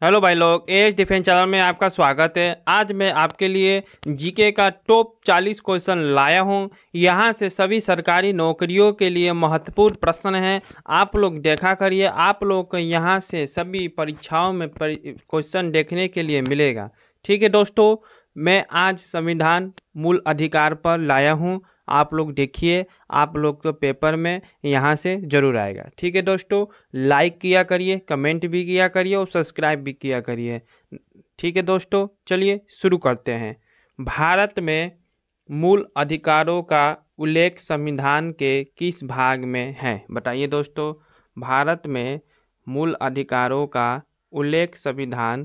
Hello भाई लोग, as defence channel में आपका स्वागत है। आज मैं आपके लिए जीके का टॉप 40 क्वेश्चन लाया हूं। यहां से सभी सरकारी नौकरियों के लिए महत्वपूर्ण प्रश्न हैं। आप लोग देखा करिए, आप लोग को यहां से सभी परीक्षाओं में क्वेश्चन देखने के लिए मिलेगा। ठीक है दोस्तों, मैं आज संविधान मूल अधिकार पर लाया हूं। आप लोग देखिए, आप लोग तो पेपर में यहाँ से जरूर आएगा। ठीक है दोस्तों, लाइक किया करिए, कमेंट भी किया करिए और सब्सक्राइब भी किया करिए। ठीक है दोस्तों, चलिए शुरू करते हैं। भारत में मूल अधिकारों का उल्लेख संविधान के किस भाग में है? बताइए दोस्तों, भारत में मूल अधिकारों का उल्लेख संविधान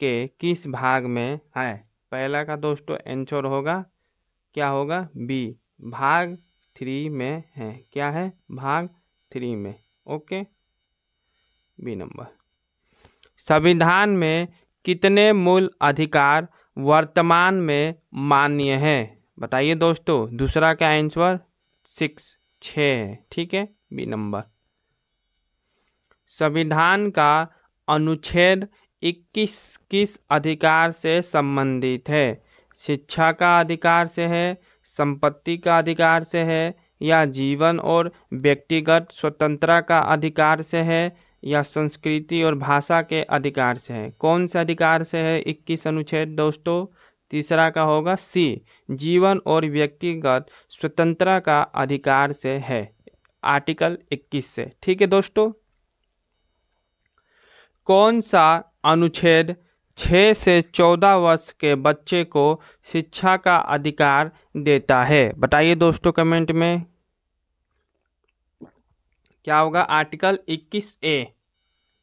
के किस भाग में है? पहला का दोस्तों आंसर होगा, क्या होगा? बी, भाग 3 में है। क्या है? भाग 3 में। Okay, B number. संविधान में कितने मूल अधिकार वर्तमान में मान्य है? बताइए दोस्तों, दूसरा का आंसर 6 है। ठीक है, बी नंबर। संविधान का अनुच्छेद 21 किस अधिकार से संबंधित है? शिक्षा का अधिकार से है, संपत्ति का अधिकार से है, या जीवन और व्यक्तिगत स्वतंत्रता का अधिकार से है, या संस्कृति और भाषा के अधिकार से है? कौन से अधिकार से है 21 अनुच्छेद दोस्तों? तीसरा का होगा सी, जीवन और व्यक्तिगत स्वतंत्रता का अधिकार से है, आर्टिकल 21 से। ठीक है दोस्तों, कौन सा अनुच्छेद 6 से 14 वर्ष के बच्चे को शिक्षा का अधिकार देता है? बताइए दोस्तों कमेंट में, क्या होगा? Article 21A।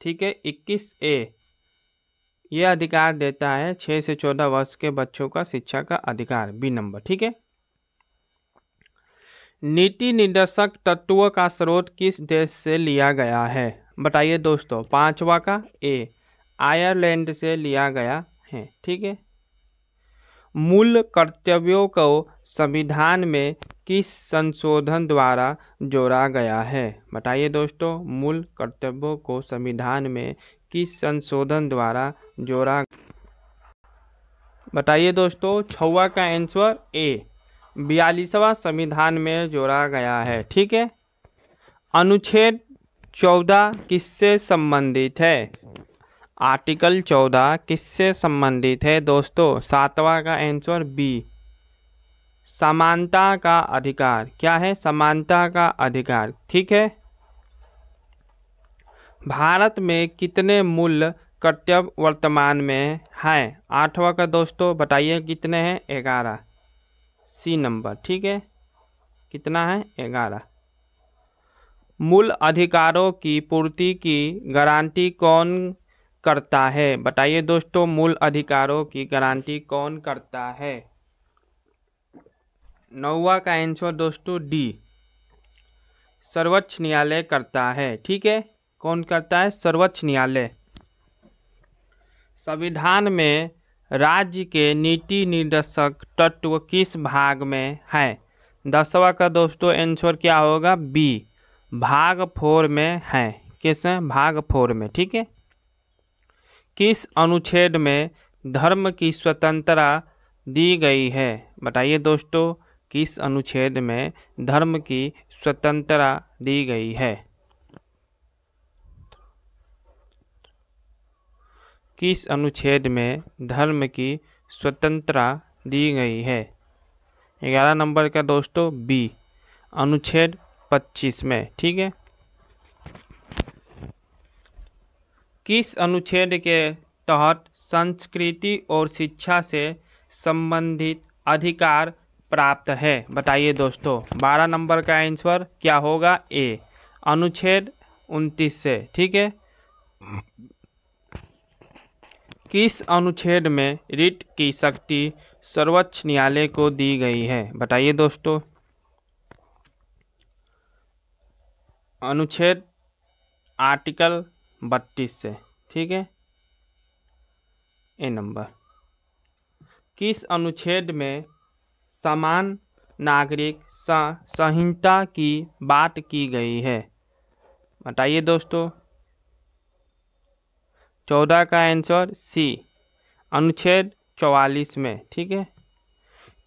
ठीक है, 21A ये अधिकार देता है 6 से 14 वर्ष के बच्चों का शिक्षा का अधिकार, बी नंबर। ठीक है। नीति निर्देशक तत्वों का स्रोत किस देश से लिया गया है? बताइए दोस्तों, पांचवा का ए, आयरलैंड से लिया गया है। ठीक है। मूल कर्तव्यों को संविधान में किस संशोधन द्वारा जोड़ा गया है? बताइए दोस्तों, मूल कर्तव्यों को संविधान में किस संशोधन द्वारा जोड़ा? बताइए दोस्तों, छवा का आंसर ए, 42वां संविधान में जोड़ा गया है। ठीक है। अनुच्छेद 14 किससे संबंधित है? आर्टिकल 14 किससे संबंधित है दोस्तों? 7वां का आंसर बी, समानता का अधिकार। क्या है? समानता का अधिकार। ठीक है। भारत में कितने मूल कर्तव्य वर्तमान में हैं? 8वां का दोस्तों बताइए कितने हैं? 11, सी नंबर। ठीक है, कितना है? 11। मूल अधिकारों की पूर्ति की गारंटी कौन करता है? बताइए दोस्तों, मूल अधिकारों की गारंटी कौन करता है? 9वां का आंसर दोस्तों डी, सर्वोच्च न्यायालय करता है। ठीक है, कौन करता है? सर्वोच्च न्यायालय। संविधान में राज्य के नीति निर्देशक तत्व किस भाग में है? 10वां का दोस्तों आंसर क्या होगा? बी, भाग 4 में है। किस है? भाग 4 में। ठीक है। किस अनुच्छेद में धर्म की स्वतंत्रता दी गई है? बताइए दोस्तों, किस अनुच्छेद में धर्म की स्वतंत्रता दी गई है? किस अनुच्छेद में धर्म की स्वतंत्रता दी गई है? 11 नंबर का दोस्तों बी, अनुच्छेद 25 में। ठीक है। किस अनुच्छेद के तहत संस्कृति और शिक्षा से संबंधित अधिकार प्राप्त है? बताइए दोस्तों, 12 नंबर का आंसर क्या होगा? ए, अनुच्छेद 29 से। ठीक है। किस अनुच्छेद में रिट की शक्ति सर्वोच्च न्यायालय को दी गई है? बताइए दोस्तों, अनुच्छेद आर्टिकल 32 से। ठीक है, ए नंबर। किस अनुच्छेद में समान नागरिक संहिता की बात की गई है? बताइए दोस्तों, 14 का आंसर सी, अनुच्छेद 44 में। ठीक है।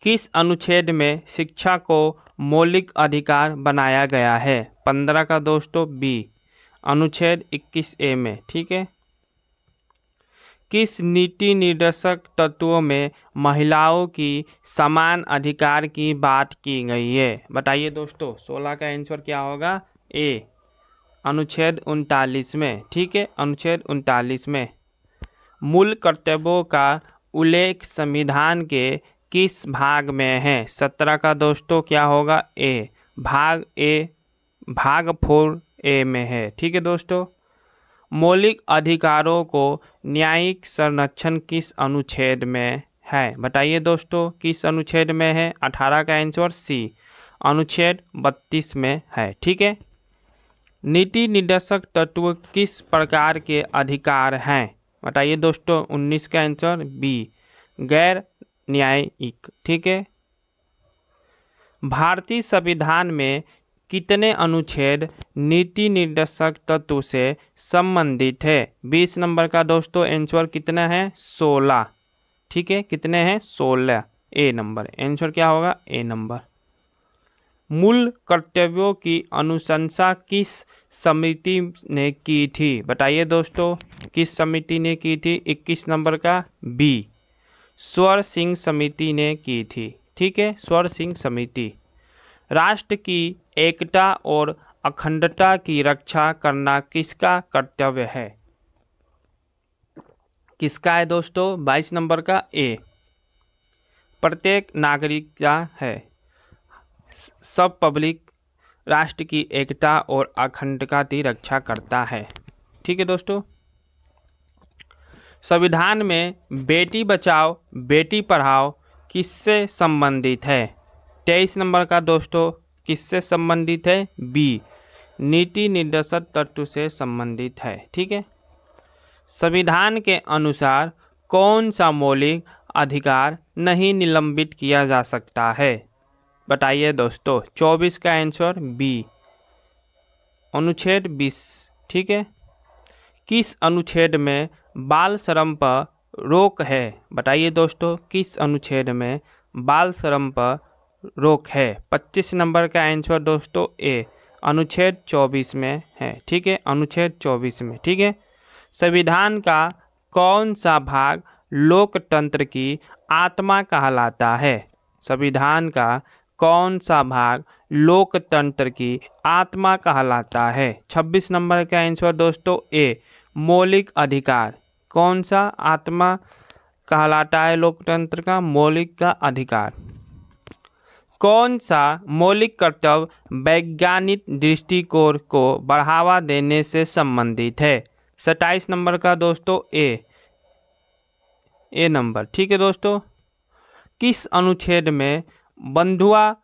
किस अनुच्छेद में शिक्षा को मौलिक अधिकार बनाया गया है? 15 का दोस्तों बी, अनुच्छेद 21A में। ठीक है। किस नीति निर्देशक तत्वों में महिलाओं की समान अधिकार की बात की गई है? बताइए दोस्तों। 16 का आंसर क्या होगा? ए, अनुच्छेद 39 में। ठीक है, अनुच्छेद 39 में। मूल कर्तव्यों का उल्लेख संविधान के किस भाग में है? 17 का दोस्तों क्या होगा? ए, भाग 4A में है। ठीक है दोस्तों। मौलिक अधिकारों को न्यायिक संरक्षण किस अनुच्छेद में है? बताइए दोस्तों, किस अनुच्छेद में है? 18 का आंसर सी, अनुच्छेद 32 में है। ठीक है। नीति निर्देशक तत्व किस प्रकार के अधिकार हैं? बताइए दोस्तों। 19 का आंसर बी, गैर न्यायिक। ठीक है। भारतीय संविधान में कितने अनुच्छेद नीति निर्देशक तत्व से संबंधित है? 20 नंबर का दोस्तों आंसर कितना है? 16। ठीक है, कितने हैं? 16। ए नंबर आंसर क्या होगा? ए नंबर। मूल कर्तव्यों की अनुशंसा किस समिति ने की थी? बताइए दोस्तों, किस समिति ने की थी? 21 नंबर का बी, स्वर सिंह समिति ने की थी। ठीक है, स्वर सिंह समिति। राष्ट्र की एकता और अखंडता की रक्षा करना किसका कर्तव्य है? किसका है दोस्तों? 22 नंबर का ए, प्रत्येक नागरिक का है। सब पब्लिक राष्ट्र की एकता और अखंडता की रक्षा करता है। ठीक है दोस्तों। संविधान में बेटी बचाओ बेटी पढ़ाओ किससे संबंधित है? 23 नंबर का दोस्तों किससे संबंधित है? बी, नीति निर्देशक तत्व से संबंधित है। ठीक है। संविधान के अनुसार कौन सा मौलिक अधिकार नहीं निलंबित किया जा सकता है? बताइए दोस्तों। 24 का आंसर बी, अनुच्छेद 20। ठीक है। किस अनुच्छेद में बाल श्रम पर रोक है? बताइए दोस्तों, किस अनुच्छेद में बाल श्रम पर रोक है? 25 नंबर का आंसर दोस्तों ए, अनुच्छेद 24 में है। ठीक है, अनुच्छेद 24 में। ठीक है। संविधान का कौन सा भाग लोकतंत्र की आत्मा कहलाता है? संविधान का कौन सा भाग लोकतंत्र की आत्मा कहलाता है? 26 नंबर का आंसर दोस्तों ए, मौलिक अधिकार। कौन सा आत्मा कहलाता है लोकतंत्र का? मौलिक का अधिकार। कौन सा मौलिक कर्तव्य वैज्ञानिक दृष्टिकोण को बढ़ावा देने से संबंधित है? 27 नंबर का दोस्तों ए नंबर। ठीक है दोस्तों। किस अनुच्छेद में बंधुआ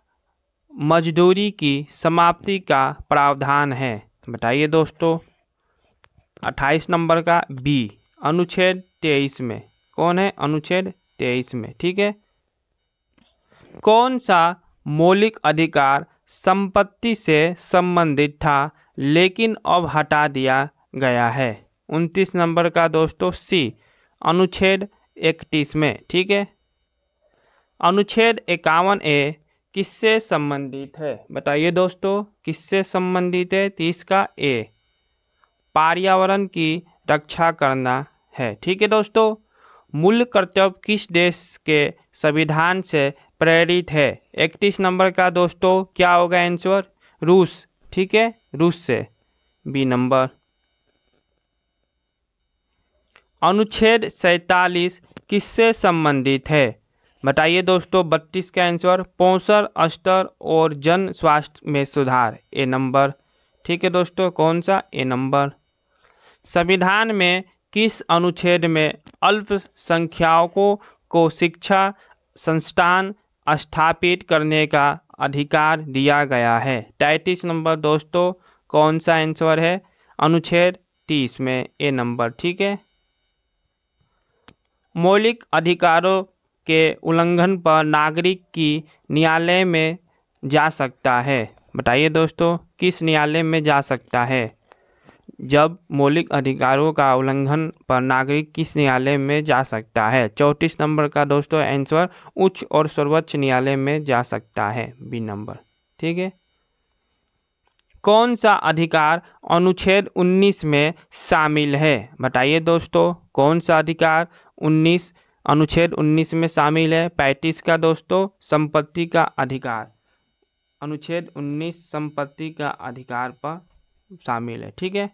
मजदूरी की समाप्ति का प्रावधान है? बताइए दोस्तों। 28 नंबर का बी, अनुच्छेद 23 में। कौन है? अनुच्छेद 23 में। ठीक है। कौन सा मौलिक अधिकार संपत्ति से संबंधित था लेकिन अब हटा दिया गया है? 29 नंबर का दोस्तों सी, अनुच्छेद 31 में। ठीक है। अनुच्छेद 51A किससे संबंधित है? बताइए दोस्तों, किससे संबंधित है? 30 का ए, पर्यावरण की रक्षा करना है। ठीक है दोस्तों। मूल कर्तव्य किस देश के संविधान से प्रेरित है? 31 नंबर का दोस्तों क्या होगा आंसर? रूस। ठीक है, रूस से, बी नंबर। अनुच्छेद 47 किससे संबंधित है? बताइए दोस्तों। 32 का आंसर पोषण स्तर और जन स्वास्थ्य में सुधार, ए नंबर। ठीक है दोस्तों, कौन सा? ए नंबर। संविधान में किस अनुच्छेद में अल्पसंख्यकों को शिक्षा संस्थान स्थापित करने का अधिकार दिया गया है? 33 नंबर दोस्तों कौन सा आंसर है? अनुच्छेद 30 में, ए नंबर। ठीक है। मौलिक अधिकारों के उल्लंघन पर नागरिक की न्यायालय में जा सकता है? बताइए दोस्तों, किस न्यायालय में जा सकता है? जब मौलिक अधिकारों का उल्लंघन पर नागरिक किस न्यायालय में जा सकता है? 34 नंबर का दोस्तों आंसर उच्च और सर्वोच्च न्यायालय में जा सकता है, बी नंबर। ठीक है। कौन सा अधिकार अनुच्छेद 19 में शामिल है? बताइए दोस्तों, कौन सा अधिकार अनुच्छेद 19 में शामिल है? 35 का दोस्तों संपत्ति का अधिकार, अनुच्छेद 19 संपत्ति का अधिकार पर शामिल है। ठीक है।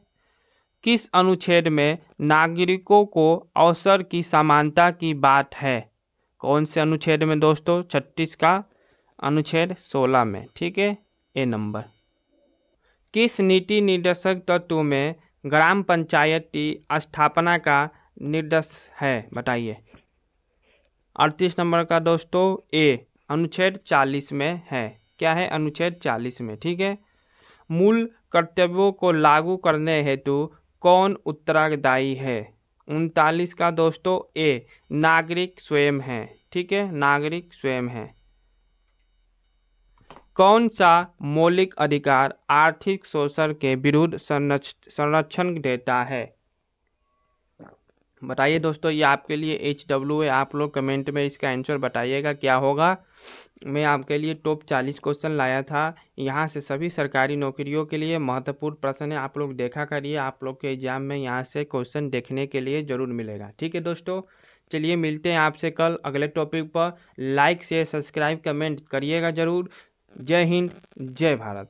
किस अनुच्छेद में नागरिकों को अवसर की समानता की बात है? कौन से अनुच्छेद में दोस्तों? 36 का अनुच्छेद 16 में। ठीक है, ए नंबर। किस नीति निर्देशक तत्व में ग्राम पंचायत की स्थापना का निर्देश है? बताइए। 38 नंबर का दोस्तों ए अनुच्छेद 40 में है। क्या है? अनुच्छेद 40 में। ठीक है। मूल कर्तव्यों को लागू करने हेतु कौन उत्तरदायी है? 39 का दोस्तों ए नागरिक स्वयं है। ठीक है, नागरिक स्वयं है। कौन सा मौलिक अधिकार आर्थिक शोषण के विरुद्ध संरक्षण देता है? बताइए दोस्तों, ये आपके लिए HW है। आप लोग कमेंट में इसका आंसर बताइएगा क्या होगा। मैं आपके लिए टॉप 40 क्वेश्चन लाया था। यहाँ से सभी सरकारी नौकरियों के लिए महत्वपूर्ण प्रश्न है। आप लोग देखा करिए, आप लोग के एग्जाम में यहाँ से क्वेश्चन देखने के लिए ज़रूर मिलेगा। ठीक है दोस्तों, चलिए मिलते हैं आपसे कल अगले टॉपिक पर। लाइक शेयर सब्सक्राइब कमेंट करिएगा ज़रूर। जय हिंद, जय भारत।